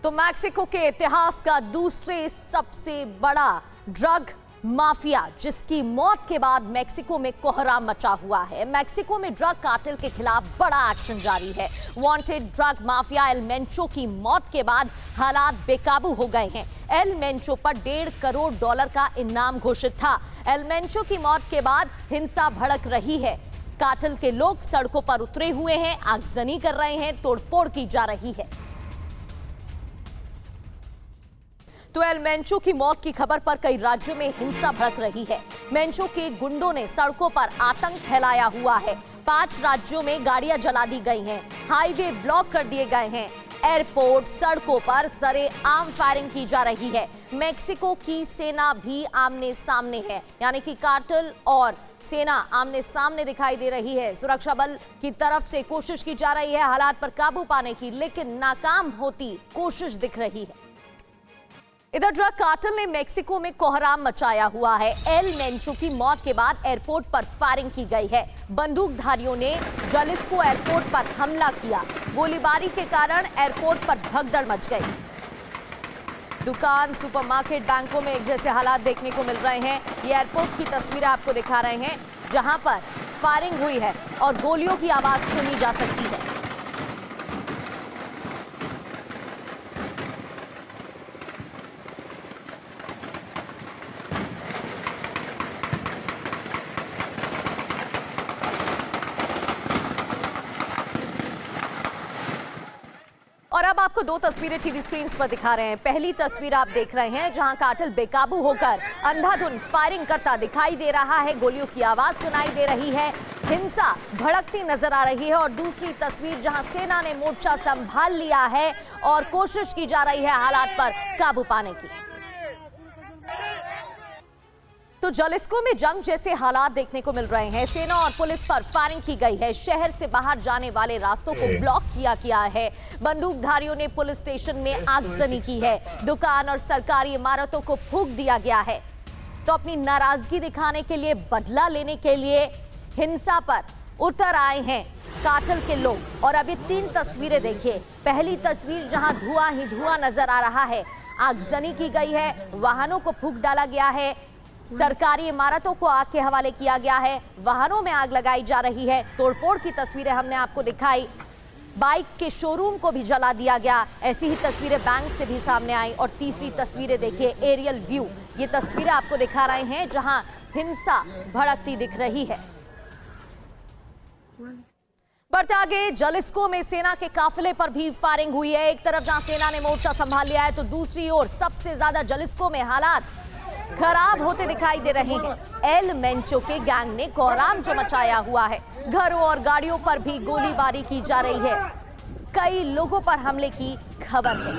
तो मैक्सिको के इतिहास का दूसरे सबसे बड़ा ड्रग माफिया जिसकी मौत के बाद मैक्सिको में कोहराम मचा हुआ है। मैक्सिको में ड्रग कार्टेल के खिलाफ बड़ा एक्शन जारी है। Wanted drug mafia El Mencho की मौत के बाद हालात बेकाबू हो गए हैं। एल मेंचो पर $1.5 करोड़ का इनाम घोषित था। एल मेंचो की मौत के बाद हिंसा भड़क रही है। कार्टेल के लोग सड़कों पर उतरे हुए हैं, आगजनी कर रहे हैं, तोड़फोड़ की जा रही है। तो एल मेंचो की मौत की खबर पर कई राज्यों में हिंसा भड़क रही है। मेंचो के गुंडों ने सड़कों पर आतंक फैलाया हुआ है। 5 राज्यों में गाड़ियां जला दी गई हैं, हाईवे ब्लॉक कर दिए गए हैं, एयरपोर्ट, सड़कों पर सरेआम फायरिंग की जा रही है। मैक्सिको की सेना भी आमने सामने है, यानी कि कार्टेल और सेना आमने सामने दिखाई दे रही है। सुरक्षा बल की तरफ से कोशिश की जा रही है हालात पर काबू पाने की, लेकिन नाकाम होती कोशिश दिख रही है। इधर ड्रग कार्टेल ने मैक्सिको में कोहराम मचाया हुआ है। एल मेंचो की मौत के बाद एयरपोर्ट पर फायरिंग की गई है। बंदूकधारियों ने जलिस्को एयरपोर्ट पर हमला किया। गोलीबारी के कारण एयरपोर्ट पर भगदड़ मच गई। दुकान, सुपरमार्केट, बैंकों में एक जैसे हालात देखने को मिल रहे हैं। ये एयरपोर्ट की तस्वीरें आपको दिखा रहे हैं जहां पर फायरिंग हुई है और गोलियों की आवाज सुनी जा सकती है। और अब आपको 2 तस्वीरें टीवी स्क्रीन पर दिखा रहे हैं। पहली तस्वीर आप देख रहे हैं जहां कार्टेल बेकाबू होकर अंधाधुंध फायरिंग करता दिखाई दे रहा है। गोलियों की आवाज सुनाई दे रही है, हिंसा भड़कती नजर आ रही है। और दूसरी तस्वीर जहां सेना ने मोर्चा संभाल लिया है और कोशिश की जा रही है हालात पर काबू पाने की। तो जलिस्को में जंग जैसे हालात देखने को मिल रहे हैं। सेना और पुलिस पर फायरिंग की गई है। शहर से बाहर जाने वाले रास्तों को ब्लॉक किया गया है। बंदूकधारियों ने पुलिस स्टेशन में आगजनी की है। दुकान और सरकारी इमारतों को फूंक दिया गया है। तो अपनी नाराजगी दिखाने के लिए, बदला लेने के लिए हिंसा पर उतर आए हैं कार्टेल के लोग। और अब ये 3 तस्वीरें देखिए। पहली तस्वीर जहां धुआं ही धुआं नजर आ रहा है, आगजनी की गई है, वाहनों को फूंक डाला गया है, सरकारी इमारतों को आग के हवाले किया गया है, वाहनों में आग लगाई जा रही है। तोड़फोड़ की तस्वीरें हमने आपको दिखाई, बाइक के शोरूम को भी जला दिया गया। ऐसी ही तस्वीरें बैंक से भी सामने आई। और तीसरी तस्वीरें देखिए, एरियल व्यू। ये तस्वीरें आपको दिखा रहे हैं जहां हिंसा भड़कती दिख रही है। बढ़ते आगे, जलिस्को में सेना के काफिले पर भी फायरिंग हुई है। एक तरफ जहां सेना ने मोर्चा संभाल लिया है, तो दूसरी ओर सबसे ज्यादा जलिस्को में हालात खराब होते दिखाई दे रहे हैं। एल मेंचो के गैंग ने कोहराम जो मचाया हुआ है। घरों और गाड़ियों पर भी गोलीबारी की जा रही है। कई लोगों पर हमले की खबर है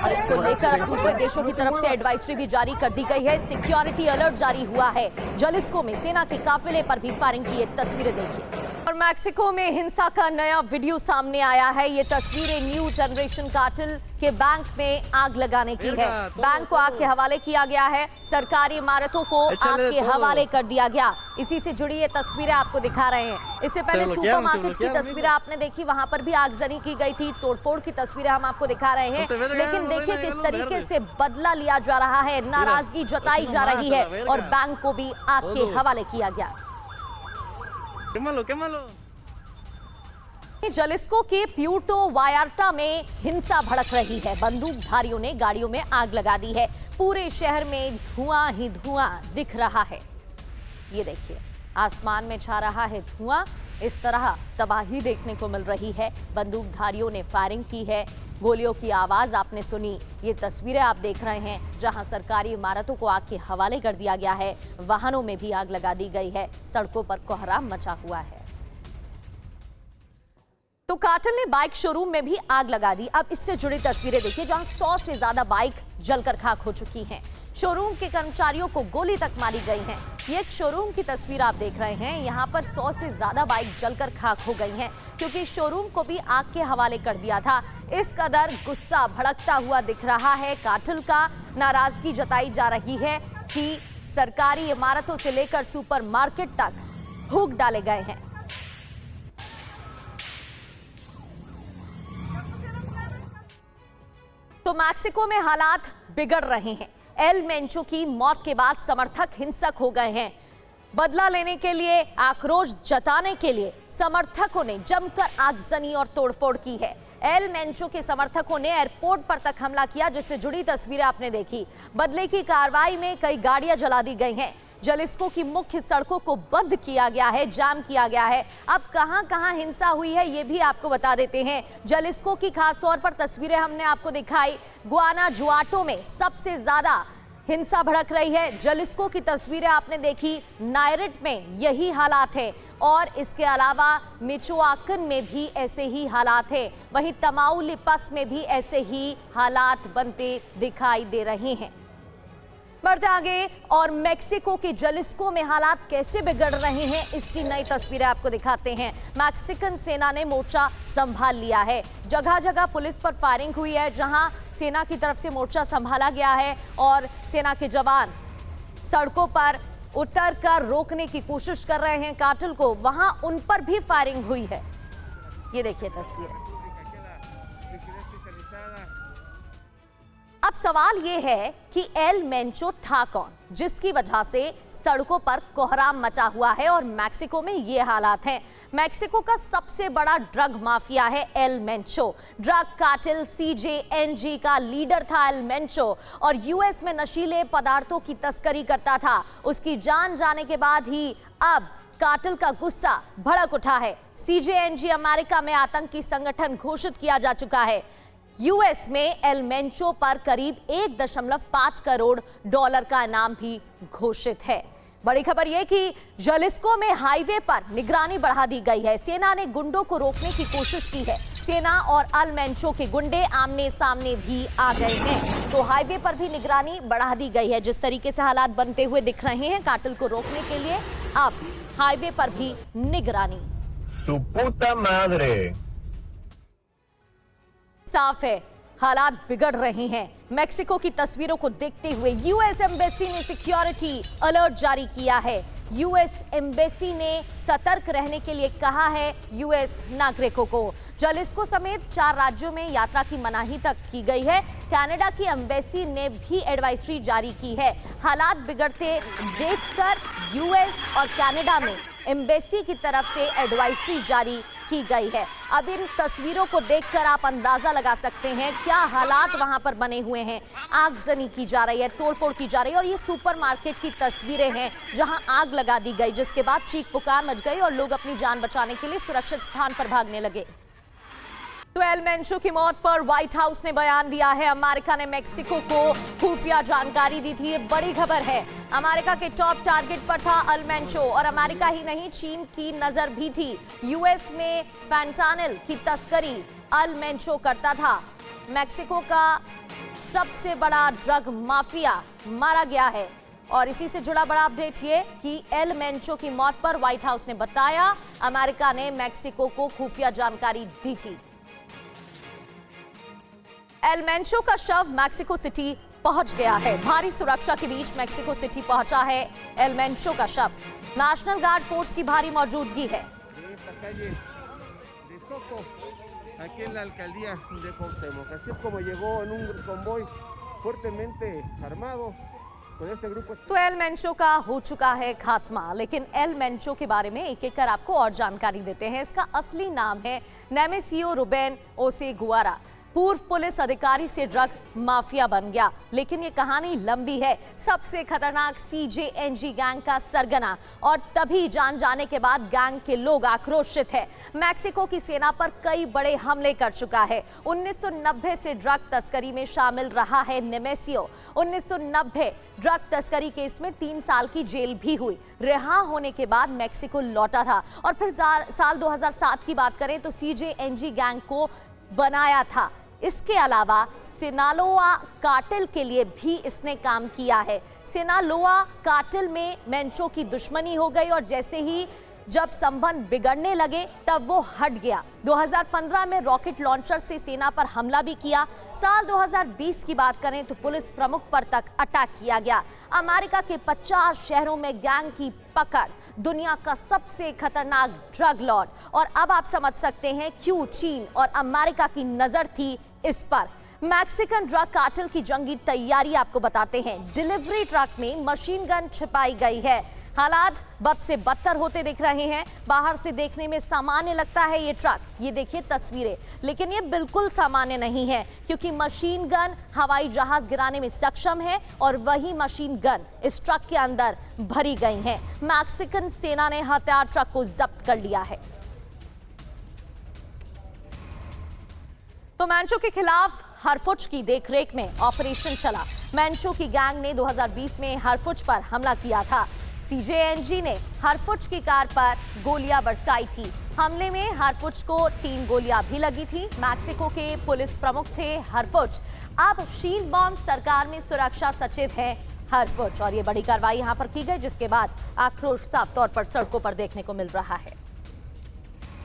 और इसको लेकर अब दूसरे देशों की तरफ से एडवाइजरी भी जारी कर दी गई है। सिक्योरिटी अलर्ट जारी हुआ है। जलिस्को में सेना के काफिले पर भी फायरिंग की तस्वीरें देखिए। और मैक्सिको में हिंसा का नया वीडियो सामने आया है। ये तस्वीरें न्यू जनरेशन कार्टेल के बैंक में आग लगाने की है। बैंक को आग के हवाले किया गया है, सरकारी इमारतों को आग के हवाले कर दिया गया। इसी से जुड़ी ये तस्वीरें आपको दिखा रहे हैं। इससे पहले सुपरमार्केट की तस्वीरें आपने देखी, वहां पर भी आगजनी की गई थी। तोड़फोड़ की तस्वीरें हम आपको दिखा रहे हैं। लेकिन देखिए किस तरीके से बदला लिया जा रहा है, नाराजगी जताई जा रही है और बैंक को भी आग के हवाले किया गया। जलिस्को के प्यूर्टो वायार्टा में हिंसा भड़क रही है। बंदूकधारियों ने गाड़ियों में आग लगा दी है। पूरे शहर में धुआं ही धुआं दिख रहा है। ये देखिए, आसमान में छा रहा है धुआं। इस तरह तबाही देखने को मिल रही है। बंदूकधारियों ने फायरिंग की है, गोलियों की आवाज आपने सुनी। ये तस्वीरें आप देख रहे हैं जहां सरकारी इमारतों को आग के हवाले कर दिया गया है। वाहनों में भी आग लगा दी गई है। सड़कों पर कोहराम मचा हुआ है। तो कार्टेल ने बाइक शोरूम में भी आग लगा दी। अब इससे जुड़ी तस्वीरें देखिए जहां 100 से ज्यादा बाइक जलकर खाक हो चुकी हैं। शोरूम के कर्मचारियों को गोली तक मारी गई है। ये एक शोरूम की तस्वीर आप देख रहे हैं। यहाँ पर 100 से ज्यादा बाइक जलकर खाक हो गई हैं क्योंकि शोरूम को भी आग के हवाले कर दिया था। इस कदर गुस्सा भड़कता हुआ दिख रहा है कार्टेल का। नाराजगी जताई जा रही है कि सरकारी इमारतों से लेकर सुपरमार्केट तक फूंक डाले गए हैं। तो मैक्सिको में हालात बिगड़ रहे हैं। एल मेंचो की मौत के बाद समर्थक हिंसक हो गए हैं। बदला लेने के लिए, आक्रोश जताने के लिए समर्थकों ने जमकर आगजनी और तोड़फोड़ की है। एल मेंचो के समर्थकों ने एयरपोर्ट पर तक हमला किया, जिससे जुड़ी तस्वीरें आपने देखी। बदले की कार्रवाई में कई गाड़ियां जला दी गई हैं। जलिस्को की मुख्य सड़कों को बंद किया गया है, जाम किया गया है। अब कहां-कहां हिंसा हुई है ये भी आपको बता देते हैं। जलिस्को की खास तौर पर तस्वीरें हमने आपको दिखाई। गुआनाजुआटो में सबसे ज्यादा हिंसा भड़क रही है। जलिस्को की तस्वीरें आपने देखी। नायरिट में यही हालात है और इसके अलावा मिचोआकन में भी ऐसे ही हालात है। वहीं तमाउलिपस में भी ऐसे ही हालात बनते दिखाई दे रहे हैं। बढ़ते आगे और मेक्सिको के जलिस्को में हालात कैसे बिगड़ रहे हैं इसकी नई तस्वीरें आपको दिखाते हैं। मैक्सिकन सेना ने मोर्चा संभाल लिया है। जगह जगह पुलिस पर फायरिंग हुई है। जहां सेना की तरफ से मोर्चा संभाला गया है और सेना के जवान सड़कों पर उतरकर रोकने की कोशिश कर रहे हैं कार्टेल को, वहां उन पर भी फायरिंग हुई है। ये देखिए तस्वीरें। अब सवाल यह है कि एल मेंचो था कौन, जिसकी वजह से सड़कों पर कोहराम मचा हुआ है और मैक्सिको में ये हालात हैं। मैक्सिको का सबसे बड़ा ड्रग माफिया है El Mencho. Drug cartel CJNG का लीडर था एल मेंचो और यूएस में नशीले पदार्थों की तस्करी करता था। उसकी जान जाने के बाद ही अब कार्टेल का गुस्सा भड़क उठा है। CJNG अमेरिका में आतंकी संगठन घोषित किया जा चुका है। यूएस में एल मेंचो पर करीब 1.5 करोड़ डॉलर का इनाम भी घोषित है। बड़ी खबर यह कि जलिस्को में हाईवे पर निगरानी बढ़ा दी गई है। सेना ने गुंडों को रोकने की कोशिश की है। सेना और एल मेंचो के गुंडे आमने सामने भी आ गए हैं, तो हाईवे पर भी निगरानी बढ़ा दी गई है। जिस तरीके से हालात बनते हुए दिख रहे हैं कार्टेल को रोकने के लिए, अब हाईवे पर भी निगरानी। Su puta madre। साफ है हालात बिगड़ रहे हैं। मेक्सिको की तस्वीरों को देखते हुए यूएस एम्बेसी ने सिक्योरिटी अलर्ट जारी किया है। यूएस एम्बेसी ने सतर्क रहने के लिए कहा है यूएस नागरिकों को। जलिस्को समेत 4 राज्यों में यात्रा की मनाही तक की गई है। कनाडा की एम्बेसी ने भी एडवाइजरी जारी की है। हालात बिगड़ते देखकर यूएस और कनाडा में एम्बेसी की तरफ से एडवाइजरी जारी की गई है। अब इन तस्वीरों को देखकर आप अंदाजा लगा सकते हैं क्या हालात वहां पर बने हुए हैं। आगजनी की जा रही है, तोड़फोड़ की जा रही है और ये सुपरमार्केट की तस्वीरें हैं जहां आग लगा दी गई, जिसके बाद चीख पुकार मच गई और लोग अपनी जान बचाने के लिए सुरक्षित स्थान पर भागने लगे। तो एल मेंचो की मौत पर व्हाइट हाउस ने बयान दिया है। अमेरिका ने मेक्सिको को खुफिया जानकारी दी थी। ये बड़ी खबर है। अमेरिका के टॉप टारगेट पर था एल मेंचो और अमेरिका ही नहीं, चीन की नजर भी थी। यूएस में फैंटानिल की तस्करी एल मेंचो करता था। मेक्सिको का सबसे बड़ा ड्रग माफिया मारा गया है और इसी से जुड़ा बड़ा अपडेट ये कि एल मेंचो की मौत पर व्हाइट हाउस ने बताया अमेरिका ने मेक्सिको को खुफिया जानकारी दी थी। एल मेंचो का शव मैक्सिको सिटी पहुंच गया है। भारी सुरक्षा के बीच मैक्सिको सिटी पहुंचा है एल मेंचो का शव। नेशनल गार्ड फोर्स की भारी मौजूदगी है। Aquí en la alcaldía de Cuauhtémoc, así es como llegó en un convoy fuertemente armado con este grupo। तो एल मेंचो का हो चुका है खात्मा, लेकिन एल मेंचो के बारे में एक एक कर आपको और जानकारी देते हैं। इसका असली नाम है नेमेसियो रुबेन ओसेगुआरा। पूर्व पुलिस अधिकारी से ड्रग माफिया बन गया, लेकिन ये कहानी लंबी है। सबसे खतरनाक CJNG गैंग का सरगना और तभी जान जाने के बाद गैंग के लोग आक्रोशित है। मैक्सिको की सेना पर कई बड़े हमले कर चुका है। 1990 से ड्रग तस्करी में शामिल रहा है नेमेसियो। 1990 ड्रग तस्करी केस में 3 साल की जेल भी हुई। रिहा होने के बाद मैक्सिको लौटा था और फिर साल 2007 की बात करें तो CJNG गैंग को बनाया था। इसके अलावा सिनालोआ कार्टेल के लिए भी इसने काम किया है। सिनालोआ कार्टेल में मेंचो की दुश्मनी हो गई और जैसे ही जब संबंध बिगड़ने लगे तब वो हट गया। 2015 में रॉकेट लॉन्चर से सेना पर हमला भी किया। साल 2020 की बात करें तो पुलिस प्रमुख पर तक अटैक किया गया। अमेरिका के 50 शहरों में गैंग की पकड़, दुनिया का सबसे खतरनाक ड्रग लॉर्ड। और अब आप समझ सकते हैं क्यों चीन और अमेरिका की नजर थी इस पर। मैक्सिकन ड्रग कार्टेल की जंगी तैयारी आपको बताते हैं। डिलीवरी ट्रक में मशीन गन छिपाई गई है। हालात बद से बदतर होते दिख रहे हैं। बाहर से देखने में सामान्य लगता है ये ट्रक, ये देखिए तस्वीरें, लेकिन ये बिल्कुल सामान्य नहीं है क्योंकि मशीन गन हवाई जहाज गिराने में सक्षम है और वही मशीन गन इस ट्रक के अंदर भरी गई है। मैक्सिकन सेना ने हथियार ट्रक को जब्त कर लिया है। तो मैंचो के खिलाफ हरफुच की देखरेख में ऑपरेशन चला। मैंचो की गैंग ने 2020 में हरफुच पर हमला किया था। सीजेएनजी ने हरफुच की कार पर गोलियां बरसाई थी। हमले में हरफुच को 3 गोलियां भी लगी थी। मैक्सिको के पुलिस प्रमुख थे हरफुच। अब शीनबॉम सरकार में सुरक्षा सचिव है हरफुच और ये बड़ी कार्रवाई यहां पर की गई, जिसके बाद आक्रोश साफ तौर पर सड़कों पर देखने को मिल रहा है।